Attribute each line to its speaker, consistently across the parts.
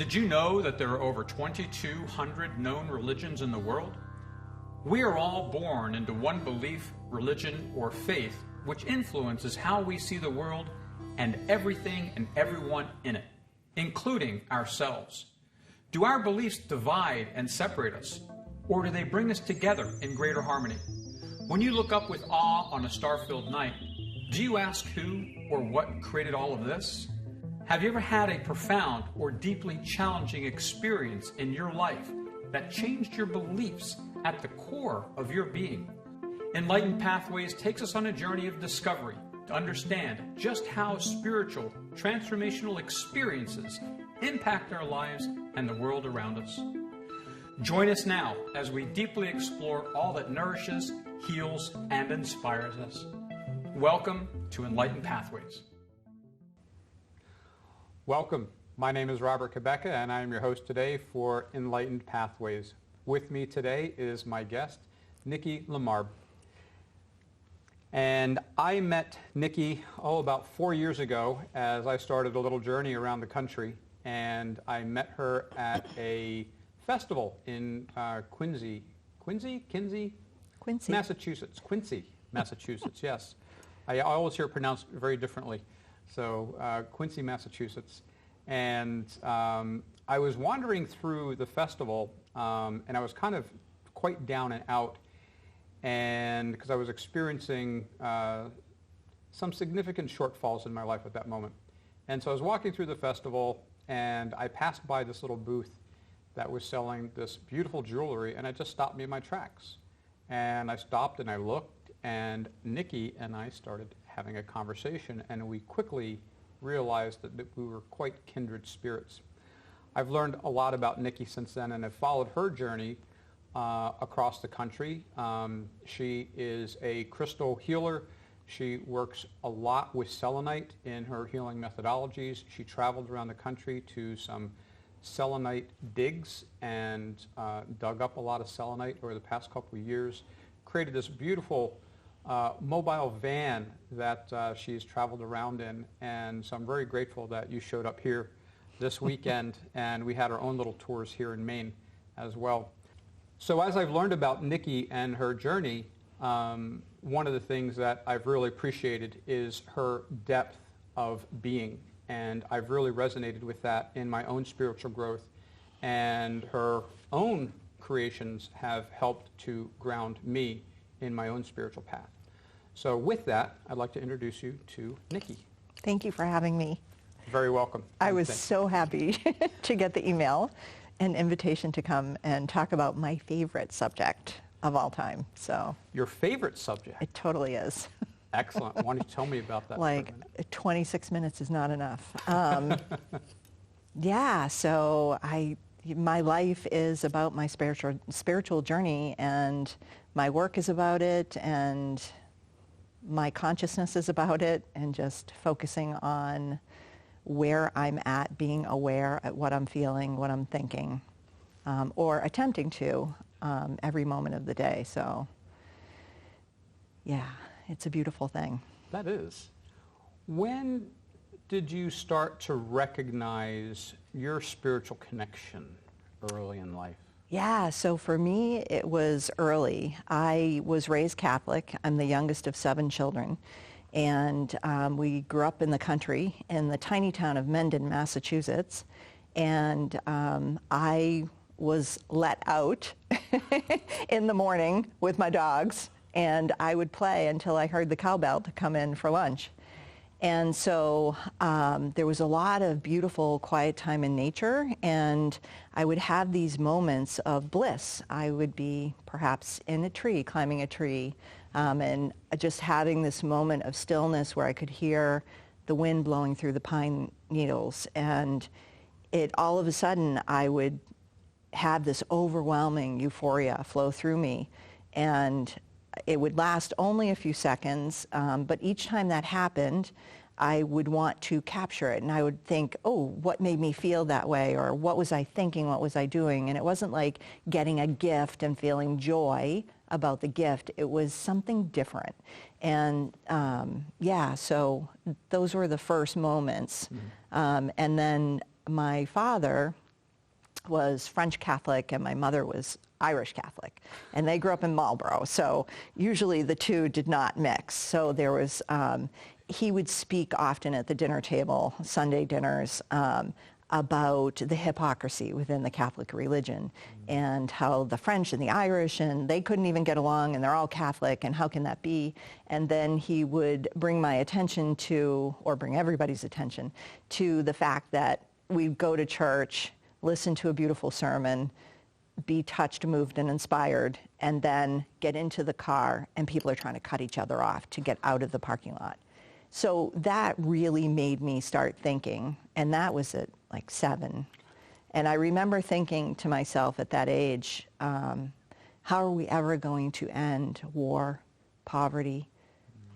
Speaker 1: Did you know that there are over 2,200 known religions in the world? We are all born into one belief, religion, or faith, which influences how we see the world and everything and everyone in it, including ourselves. Do our beliefs divide and separate us, or do they bring us together in greater harmony? When you look up with awe on a star-filled night, do you ask who or what created all of this? Have you ever had a profound or deeply challenging experience in your life that changed your beliefs at the core of your being? Enlightened Pathways takes us on a journey of discovery to understand just how spiritual, transformational experiences impact our lives and the world around us. Join us now as we deeply explore all that nourishes, heals, and inspires us. Welcome to Enlightened Pathways.
Speaker 2: Welcome. My name is Robert Cabeca, and I am your host today for Enlightened Pathways. With me today is my guest, Nicki LeMarbre. And I met Nicki, about 4 years ago as I started a little journey around the country, and I met her at a festival in Quincy, Massachusetts. Quincy, Massachusetts, yes. I always hear it pronounced very differently. So Quincy, Massachusetts. And I was wandering through the festival, and I was kind of quite down and out, and because I was experiencing some significant shortfalls in my life at that moment. And so I was walking through the festival, and I passed by this little booth that was selling this beautiful jewelry, and it just stopped me in my tracks. And I stopped and I looked, and Nicki and I started having a conversation, and we quickly realized that we were quite kindred spirits. I've learned a lot about Nicki since then, and have followed her journey across the country. She is a crystal healer. She works a lot with selenite in her healing methodologies. She traveled around the country to some selenite digs and dug up a lot of selenite over the past couple of years, created this beautiful mobile van that she's traveled around in, and so I'm very grateful that you showed up here this weekend, and we had our own little tours here in Maine as well. So as I've learned about Nicki and her journey, one of the things that I've really appreciated is her depth of being, and I've really resonated with that in my own spiritual growth, and her own creations have helped to ground me in my own spiritual path. So with that, I'd like to introduce you to Nicki.
Speaker 3: Thank you for having me.
Speaker 2: Very welcome.
Speaker 3: I was so happy to get the email and invitation to come and talk about my favorite subject of all time. So
Speaker 2: your favorite subject?
Speaker 3: It totally is.
Speaker 2: Excellent. Why don't you tell me about that?
Speaker 3: Like 26 minutes is not enough. Yeah, so my life is about my spiritual journey, and my work is about it, and my consciousness is about it, and just focusing on where I'm at, being aware at what I'm feeling, what I'm thinking, or attempting to every moment of the day. So, yeah, it's a beautiful thing.
Speaker 2: That is. When did you start to recognize your spiritual connection early in life?
Speaker 3: Yeah, so for me, it was early. I was raised Catholic. I'm the youngest of 7 children. And we grew up in the country, in the tiny town of Mendon, Massachusetts. And I was let out in the morning with my dogs, and I would play until I heard the cowbell to come in for lunch. And so there was a lot of beautiful, quiet time in nature, and I would have these moments of bliss. I would be perhaps in a tree, climbing a tree, and just having this moment of stillness where I could hear the wind blowing through the pine needles. And all of a sudden, I would have this overwhelming euphoria flow through me. And it would last only a few seconds, but each time that happened, I would want to capture it, and I would think, oh, what made me feel that way, or what was I thinking, what was I doing? And it wasn't like getting a gift and feeling joy about the gift. It was something different. And yeah, so those were the first moments. Mm-hmm. And then my father was French Catholic and my mother was Irish Catholic. And they grew up in Marlborough, so usually the two did not mix. So there was, he would speak often at the dinner table, Sunday dinners, about the hypocrisy within the Catholic religion and how the French and the Irish, and they couldn't even get along, and they're all Catholic, and how can that be? And then he would bring my attention to, or bring everybody's attention to the fact that we'd go to church, listen to a beautiful sermon, be touched, moved, and inspired, and then get into the car, and people are trying to cut each other off to get out of the parking lot. So that really made me start thinking, and that was at like 7. And I remember thinking to myself at that age, how are we ever going to end war, poverty,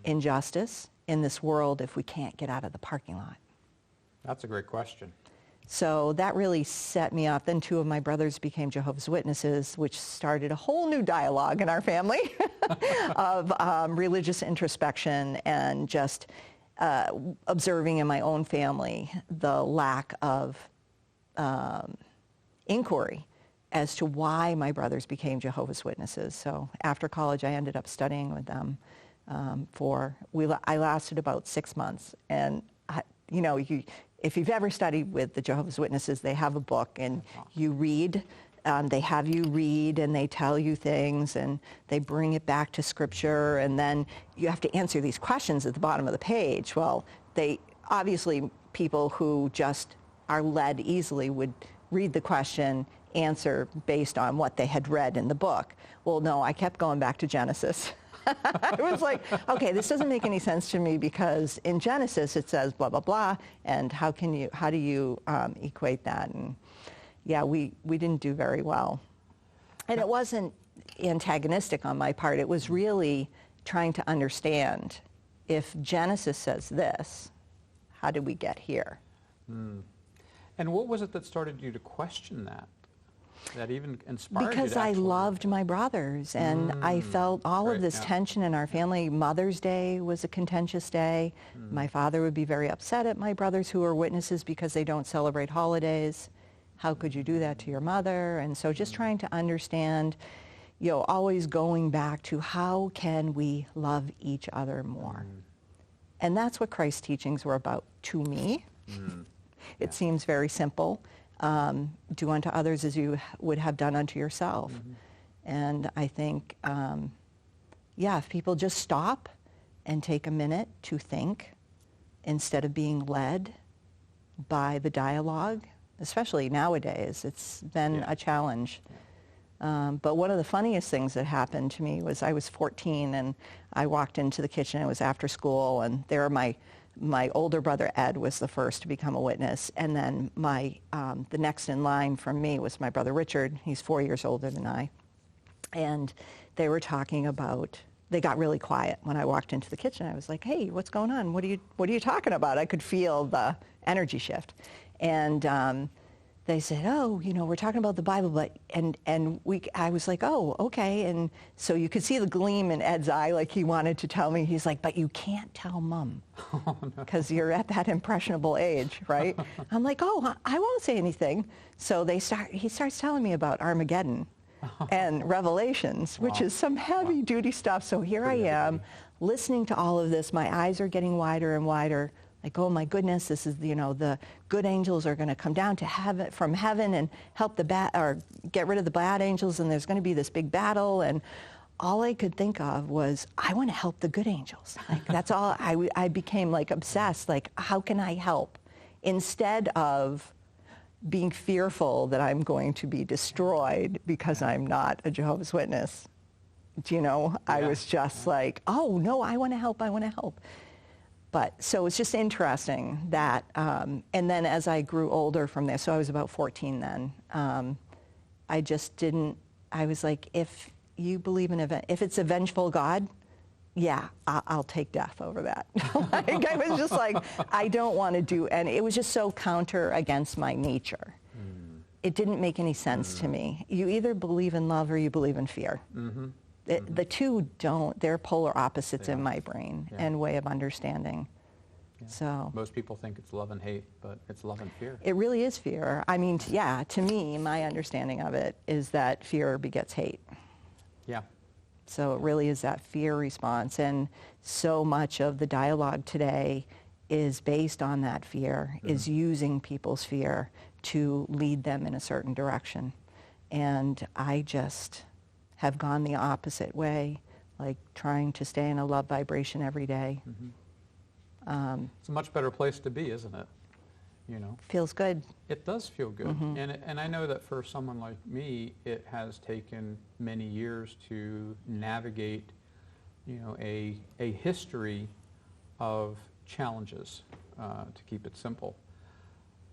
Speaker 3: injustice in this world if we can't get out of the parking lot?
Speaker 2: That's a great question.
Speaker 3: So that really set me off. Then 2 of my brothers became Jehovah's Witnesses, which started a whole new dialogue in our family of religious introspection and just observing in my own family the lack of inquiry as to why my brothers became Jehovah's Witnesses. So after college, I ended up studying with them I lasted about 6 months. And, if you've ever studied with the Jehovah's Witnesses, they have a book and you read. They have you read and they tell you things and they bring it back to Scripture, and then you have to answer these questions at the bottom of the page. Well, they obviously, people who just are led easily would read the question, answer based on what they had read in the book. Well, no, I kept going back to Genesis. I was like, okay, this doesn't make any sense to me because in Genesis it says blah, blah, blah, and how do you equate that? And yeah, we didn't do very well. And it wasn't antagonistic on my part. It was really trying to understand, if Genesis says this, how did we get here?
Speaker 2: And what was it that started you to question that even inspired
Speaker 3: because
Speaker 2: you to
Speaker 3: I loved my brothers, and I felt all of this tension in our family. Mother's Day was a contentious day. My father would be very upset at my brothers who are witnesses because they don't celebrate holidays. How could you do that to your mother? And so just trying to understand, always going back to how can we love each other more? And that's what Christ's teachings were about to me. It seems very simple. Do unto others as you would have done unto yourself. And I think, if people just stop and take a minute to think instead of being led by the dialogue, especially nowadays, it's been a challenge. But one of the funniest things that happened to me was I was 14 and I walked into the kitchen. It was after school, and there my older brother Ed was the first to become a witness, and then the next in line from me was my brother Richard. He's 4 years older than I. And they were talking about, they got really quiet when I walked into the kitchen. I was like, hey, what's going on? What are you talking about? I could feel the energy shift. And they said, oh, we're talking about the Bible, but, I was like, oh, okay. And so you could see the gleam in Ed's eye, like he wanted to tell me. He's like, but you can't tell Mom, because you're at that impressionable age, right? I'm like, oh, I won't say anything. So he starts telling me about Armageddon and Revelations, which is some heavy duty stuff. So here I am listening to all of this. My eyes are getting wider and wider. Like, oh my goodness, this is, the good angels are going to come down to heaven, from heaven, and help or get rid of the bad angels, and there's going to be this big battle. And all I could think of was, I want to help the good angels. Like, that's all. I became like obsessed. Like, how can I help? Instead of being fearful that I'm going to be destroyed because I'm not a Jehovah's Witness. I was just like, oh no, I want to help. I want to help. But so it's just interesting that, and then as I grew older from there, so I was about 14 then, I just didn't, I was like, if you believe in, if it's a vengeful God, yeah, I'll take death over that. Like, I was just like, I don't want to do, and it was just so counter against my nature. It didn't make any sense to me. You either believe in love or you believe in fear. The two don't, they're polar opposites in my brain and way of understanding.
Speaker 2: Yeah.
Speaker 3: So
Speaker 2: Most people think it's love and hate, but it's love and fear.
Speaker 3: it really is fear. I mean, yeah, to me, my understanding of it is that fear begets hate.
Speaker 2: Yeah.
Speaker 3: So it really is that fear response. And so much of the dialogue today is based on that fear, is using people's fear to lead them in a certain direction. And I just have gone the opposite way, like trying to stay in a love vibration every day.
Speaker 2: It's a much better place to be, isn't it? You know,
Speaker 3: Feels good.
Speaker 2: it does feel good. And I know that for someone like me, it has taken many years to navigate, you know, a history of challenges, to keep it simple,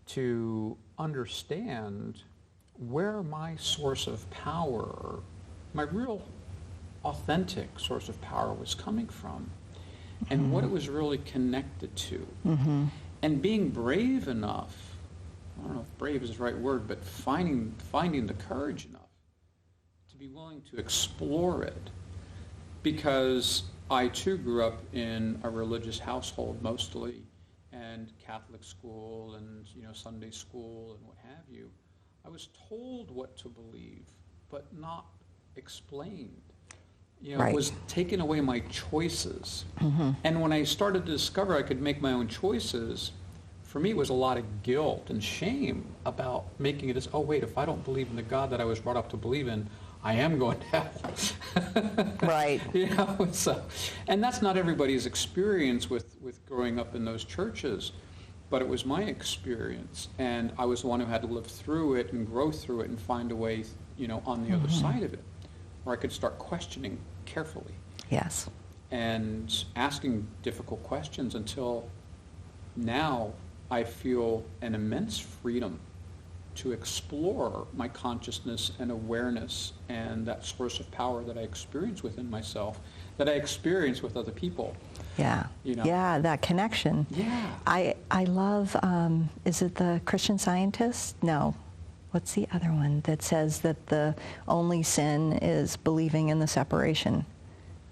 Speaker 2: to understand where my source of power, my real authentic source of power was coming from, and what it was really connected to. And being brave enough, I don't know if brave is the right word, but finding the courage enough to be willing to explore it. Because I too grew up in a religious household mostly, and Catholic school and, you know, Sunday school and what have you. I was told what to believe, but not explained. You know,
Speaker 3: Right.
Speaker 2: It was taking away my choices. And when I started to discover I could make my own choices, for me it was a lot of guilt and shame about making it as, oh wait, if I don't believe in the God that I was brought up to believe in, I am going to hell.
Speaker 3: Right.
Speaker 2: You know, so, and that's not everybody's experience with growing up in those churches, but it was my experience, and I was the one who had to live through it and grow through it and find a way, you know, on the other side of it, where I could start questioning carefully
Speaker 3: Yes.
Speaker 2: and asking difficult questions until now I feel an immense freedom to explore my consciousness and awareness and that source of power that I experience within myself, that I experience with other people.
Speaker 3: Yeah.
Speaker 2: You know?
Speaker 3: Yeah, that connection.
Speaker 2: Yeah.
Speaker 3: I love, is it the Christian Scientist? No. What's the other one that says that the only sin is believing in the separation?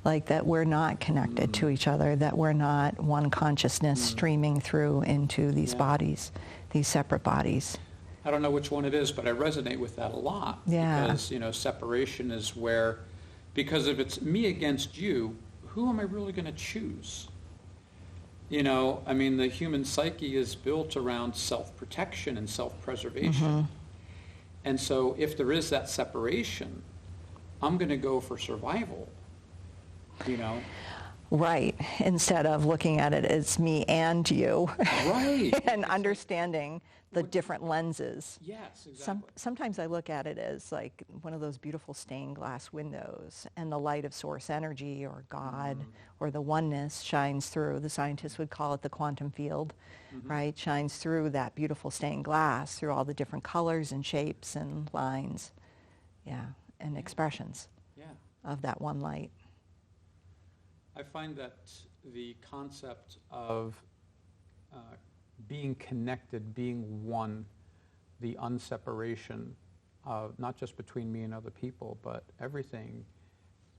Speaker 3: Like that we're not connected to each other, that we're not one consciousness streaming through into these bodies, these separate bodies.
Speaker 2: I don't know which one it is, but I resonate with that a lot.
Speaker 3: Yeah.
Speaker 2: Because, you know, separation is where, because if it's me against you, who am I really going to choose? You know, I mean, the human psyche is built around self-protection and self-preservation. And so if there is that separation, I'm going to go for survival, you know?
Speaker 3: Right. Instead of looking at it as me and you.
Speaker 2: Right.
Speaker 3: And understanding the different lenses.
Speaker 2: Yes, exactly.
Speaker 3: Sometimes I look at it as like one of those beautiful stained glass windows, and the light of source energy or God or the oneness shines through. The scientists would call it the quantum field, right? Shines through that beautiful stained glass, through all the different colors and shapes and lines, and expressions of that one light.
Speaker 2: I find that the concept of being connected, being one, the unseparation, not just between me and other people, but everything,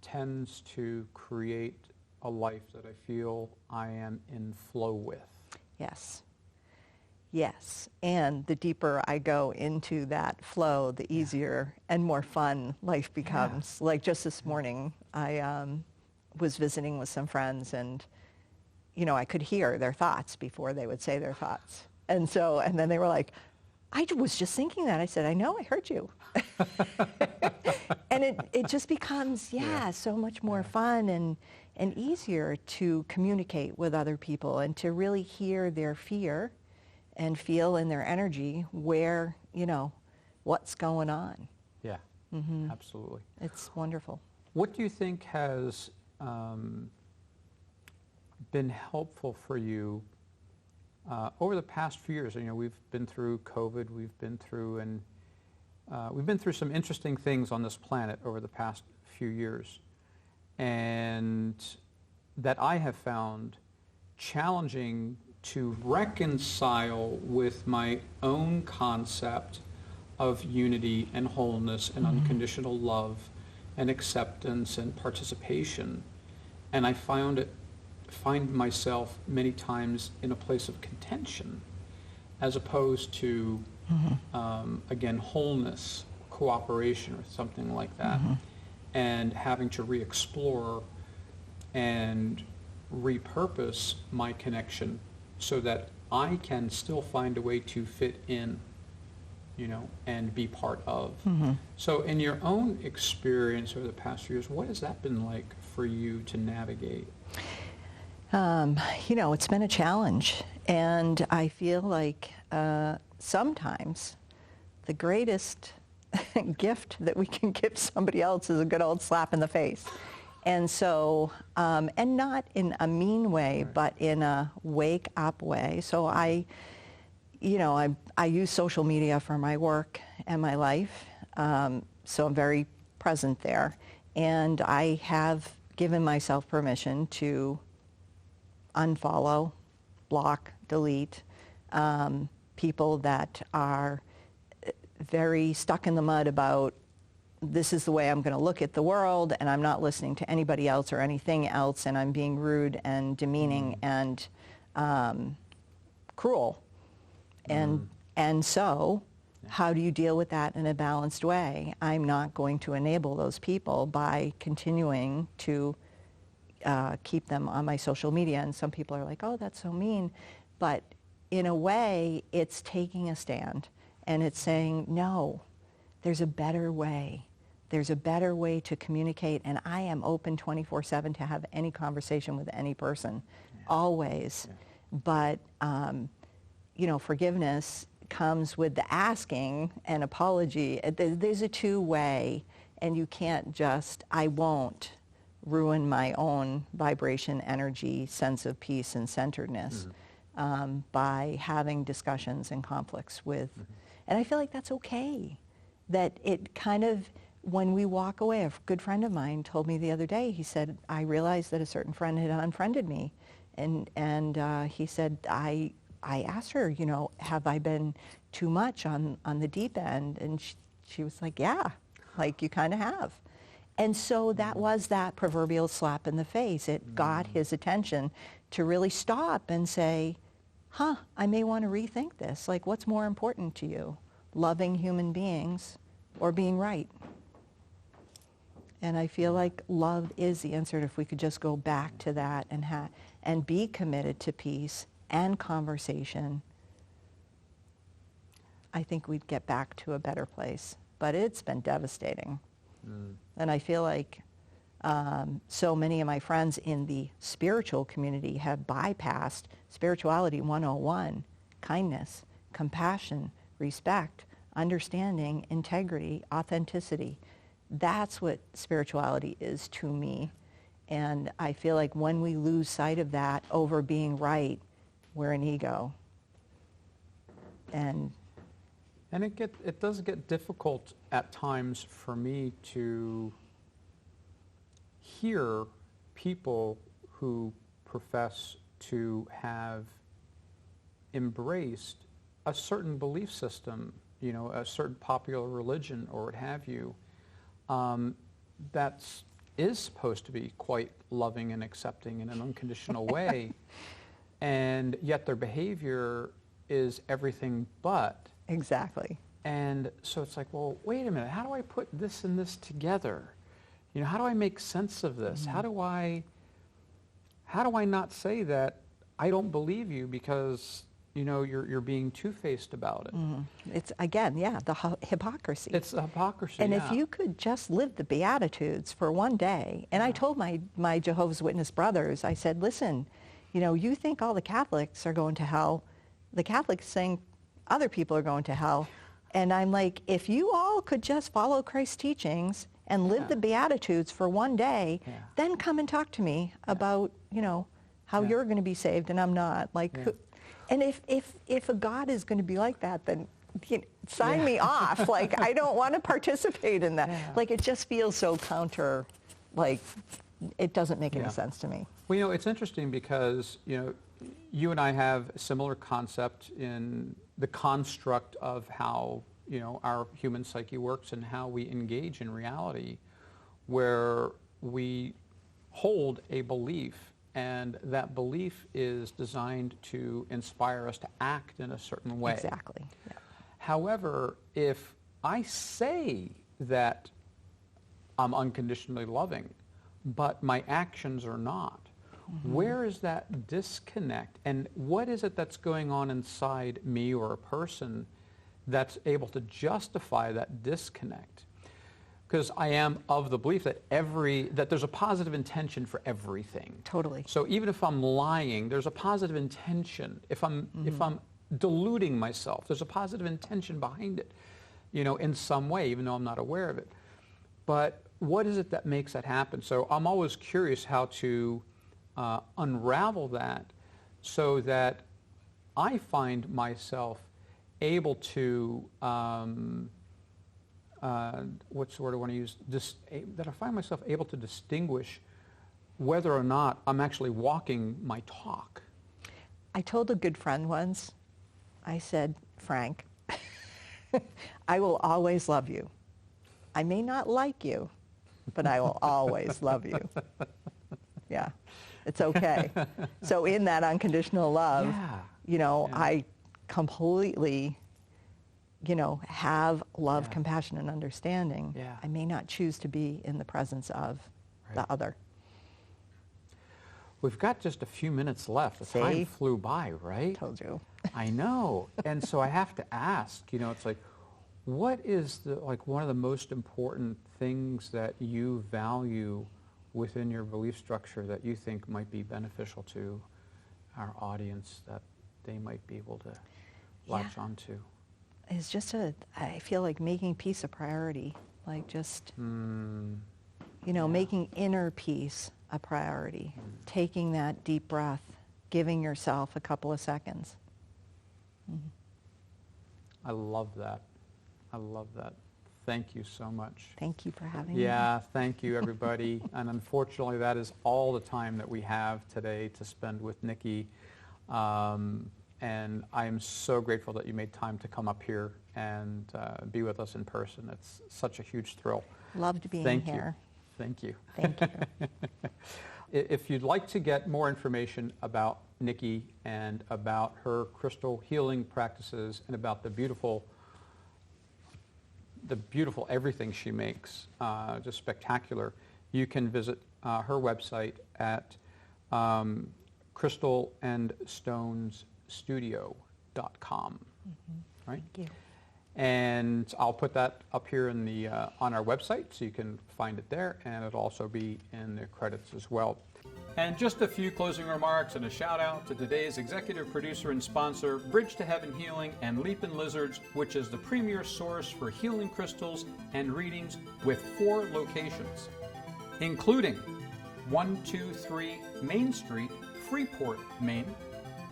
Speaker 2: tends to create a life that I feel I am in flow with.
Speaker 3: Yes. Yes. And the deeper I go into that flow, the easier and more fun life becomes. Like just this morning, I was visiting with some friends, and you know, I could hear their thoughts before they would say their thoughts. And then they were like, I was just thinking that. I said, I know, I heard you. And it just becomes, so much more fun and easier to communicate with other people and to really hear their fear and feel in their energy where, you know, what's going on.
Speaker 2: Yeah, absolutely.
Speaker 3: It's wonderful.
Speaker 2: What do you think has been helpful for you over the past few years? You know, we've been through COVID, we've been through some interesting things on this planet over the past few years, and that I have found challenging to reconcile with my own concept of unity and wholeness and unconditional love and acceptance and participation. And I found it find myself many times in a place of contention as opposed to, again, wholeness, cooperation, or something like that, and having to re-explore and repurpose my connection so that I can still find a way to fit in, and be part of. So in your own experience over the past few years, what has that been like for you to navigate?
Speaker 3: It's been a challenge, and I feel like sometimes the greatest gift that we can give somebody else is a good old slap in the face. And so, and not in a mean way, but in a wake up way. So I use social media for my work and my life, so I'm very present there. And I have given myself permission to unfollow, block, delete people that are very stuck in the mud about this is the way I'm going to look at the world, and I'm not listening to anybody else or anything else, and I'm being rude and demeaning and cruel. And so how do you deal with that in a balanced way? I'm not going to enable those people by continuing to keep them on my social media. And some people are like, oh, that's so mean. But in a way, it's taking a stand. And it's saying, no, there's a better way. There's a better way to communicate. And I am open 24/7 to have any conversation with any person, always. But, forgiveness comes with the asking and apology. There's a two-way, and you can't just, I won't ruin my own vibration, energy, sense of peace and centeredness by having discussions and conflicts with. And I feel like that's okay. That it kind of, when we walk away, a good friend of mine told me the other day, he said, I realized that a certain friend had unfriended me. And he said, I asked her, have I been too much on the deep end? And she was like, yeah, like you kind of have. And so that was that proverbial slap in the face. It got his attention to really stop and say, I may want to rethink this. Like, what's more important to you? Loving human beings or being right? And I feel like love is the answer. If we could just go back to that and be committed to peace and conversation, I think we'd get back to a better place. But it's been devastating. And I feel like so many of my friends in the spiritual community have bypassed Spirituality 101, kindness, compassion, respect, understanding, integrity, authenticity. That's what spirituality is to me. And I feel like when we lose sight of that over being right, we're an ego. And
Speaker 2: it does get difficult at times for me to hear people who profess to have embraced a certain belief system, a certain popular religion or what have you, that is supposed to be quite loving and accepting in an unconditional way, and yet their behavior is everything but.
Speaker 3: Exactly.
Speaker 2: And so it's like, well, wait a minute, how do I put this and this together? How do I make sense of this? How do I not say that I don't believe you because you're being two-faced about it?
Speaker 3: It's, again, the hypocrisy.
Speaker 2: It's a hypocrisy.
Speaker 3: And if you could just live the Beatitudes for one day, and I told my Jehovah's Witness brothers, I said, listen, you think all the Catholics are going to hell. The Catholics think other people are going to hell. And I'm like, if you all could just follow Christ's teachings and live the Beatitudes for one day, then come and talk to me about, how you're going to be saved and I'm not. Like, and if a God is going to be like that, then sign me off. Like, I don't want to participate in that. Like, it just feels so counter, like, it doesn't make any sense to me.
Speaker 2: Well, it's interesting because, you and I have a similar concept in the construct of how, our human psyche works and how we engage in reality, where we hold a belief and that belief is designed to inspire us to act in a certain way.
Speaker 3: Exactly. Yeah.
Speaker 2: However, if I say that I'm unconditionally loving, but my actions are not, where is that disconnect? And what is it that's going on inside me or a person that's able to justify that disconnect? Because I am of the belief that that there's a positive intention for everything.
Speaker 3: Totally.
Speaker 2: So even if I'm lying, there's a positive intention. If I'm deluding myself, there's a positive intention behind it, in some way, even though I'm not aware of it. But what is it that makes that happen? So I'm always curious how to unravel that so that I find myself able to, what's the word I want to use? That I find myself able to distinguish whether or not I'm actually walking my talk.
Speaker 3: I told a good friend once, I said, Frank, I will always love you. I may not like you, but I will always love you. Yeah, it's okay. So in that unconditional love, I completely, have love, compassion, and understanding.
Speaker 2: Yeah.
Speaker 3: I may not choose to be in the presence of the other.
Speaker 2: We've got just a few minutes left. The time flew by, right?
Speaker 3: Told you.
Speaker 2: I know. And so I have to ask, it's like, what is one of the most important things that you value within your belief structure that you think might be beneficial to our audience that they might be able to latch onto?
Speaker 3: It's just I feel like making peace a priority, like just, making inner peace a priority, taking that deep breath, giving yourself a couple of seconds.
Speaker 2: I love that. I love that. Thank you so much.
Speaker 3: Thank you for having me.
Speaker 2: Yeah, thank you, everybody. And unfortunately, that is all the time that we have today to spend with Nicki. And I am so grateful that you made time to come up here and be with us in person. It's such a huge thrill.
Speaker 3: Loved being here.
Speaker 2: Thank you.
Speaker 3: Thank you.
Speaker 2: If you'd like to get more information about Nicki and about her crystal healing practices and about the beautiful everything she makes, just spectacular, you can visit her website at crystallandstonesstudio.com. Right?
Speaker 3: Thank you.
Speaker 2: And I'll put that up here in the on our website, so you can find it there, and it'll also be in the credits as well.
Speaker 1: And just a few closing remarks and a shout out to today's executive producer and sponsor, Bridge to Heaven Healing and Leapin Lizards, which is the premier source for healing crystals and readings with 4 locations, including 123 Main Street, Freeport, Maine.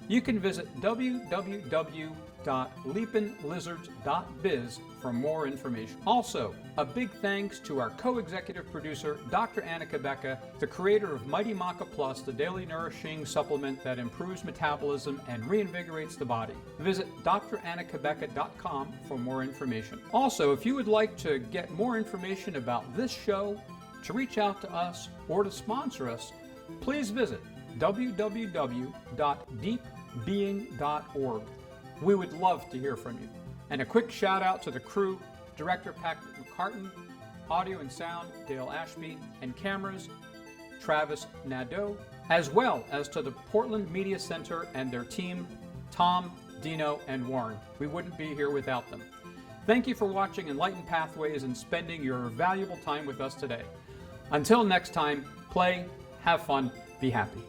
Speaker 1: You can visit www.leapinlizards.biz for more information. Also, a big thanks to our co-executive producer, Dr. Anna Cabeca, the creator of Mighty Maca Plus, the daily nourishing supplement that improves metabolism and reinvigorates the body. Visit drannacabeca.com for more information. Also, if you would like to get more information about this show, to reach out to us, or to sponsor us, please visit www.deepbeing.org. We would love to hear from you. And a quick shout out to the crew, Director Patrick McCartan, Audio and Sound, Dale Ashby, and Cameras, Travis Nadeau, as well as to the Portland Media Center and their team, Tom, Dino, and Warren. We wouldn't be here without them. Thank you for watching Enlightened Pathways and spending your valuable time with us today. Until next time, play, have fun, be happy.